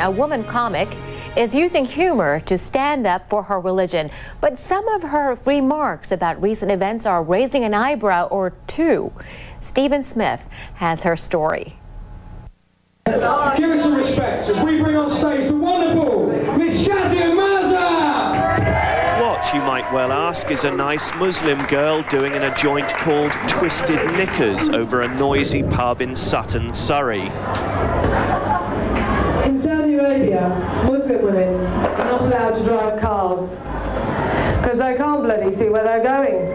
a woman comic, is using humor to stand up for her religion. But some of her remarks about recent events are raising an eyebrow or two. Stephen Smith has her story. Give us some respect as we bring on stage the wonderful Miss Shazia Mirza! What, you might well ask, is a nice Muslim girl doing in a joint called Twisted Knickers over a noisy pub in Sutton, Surrey. In Saudi Arabia, Muslim women are not allowed to drive cars because they can't bloody see where they're going.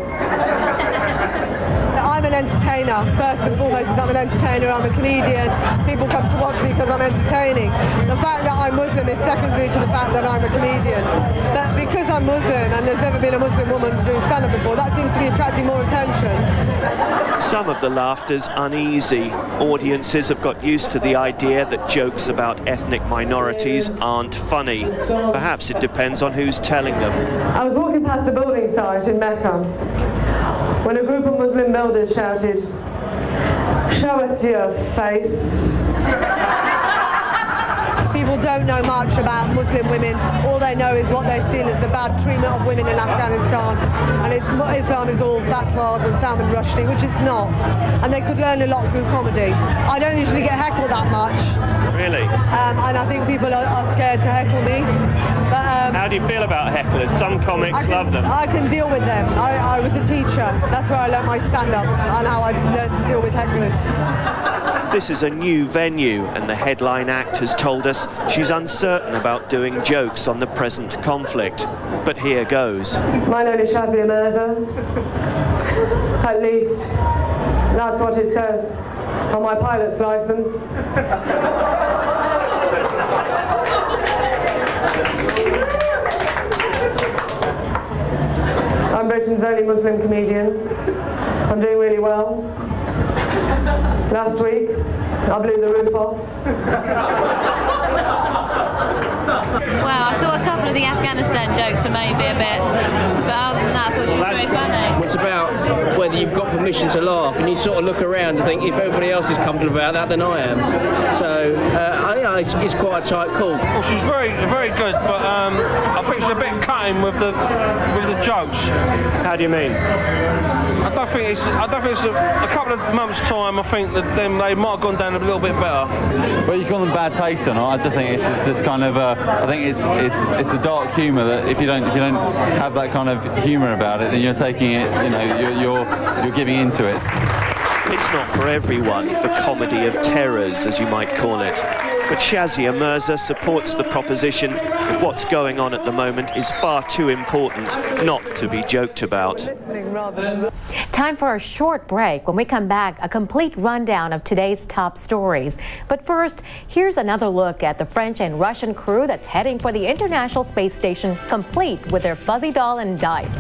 I'm an entertainer, first and foremost. I'm an entertainer, I'm a comedian. People come to watch me because I'm entertaining. The fact that I'm Muslim is secondary to the fact that I'm a comedian. That because I'm Muslim and there's never been a Muslim woman doing stand-up before, that seems to be attracting more attention. Some of the laughter's uneasy. Audiences have got used to the idea that jokes about ethnic minorities aren't funny. Perhaps it depends on who's telling them. I was walking past a building site in Mecca when a group of Muslim builders shouted, "Show us your face." People don't know much about Muslim women. All they know is what they've seen as the bad treatment of women in Afghanistan. And Islam is all fatwas and Salman Rushdie, which it's not. And they could learn a lot through comedy. I don't usually get heckled that much. Really? And I think people are scared to heckle me. But, how do you feel about hecklers? Some comics love them. I can deal with them. I was a teacher. That's where I learned my stand-up and how I learned to deal with hecklers. This is a new venue, and the headline act has told us she's uncertain about doing jokes on the present conflict. But here goes. My name is Shazia Mirza. At least that's what it says on my pilot's license. I'm Britain's only Muslim comedian. I'm doing really well. Last week, I blew the roof off. Well, I thought a couple of the Afghanistan jokes were maybe a bit, but other than that, I thought she was very funny. It's about whether you've got permission to laugh, and you sort of look around and think, if everybody else is comfortable about that, then I am. So, it's quite a tight call. Well, she's very, very good, but I think she's a bit cutting with the jokes. How do you mean? I don't think it's a couple of months' time. I think that they might have gone down a little bit better. Well, you call them bad taste or not? I just think it's just kind of. I think it's the dark humour that if you don't have that kind of humour about it, then you're taking it. You know, you're giving into it. It's not for everyone, the comedy of terrors, as you might call it. But Shazia Mirza supports the proposition that what's going on at the moment is far too important not to be joked about. Time for a short break. When we come back, a complete rundown of today's top stories. But first, here's another look at the French and Russian crew that's heading for the International Space Station, complete with their fuzzy doll and dice.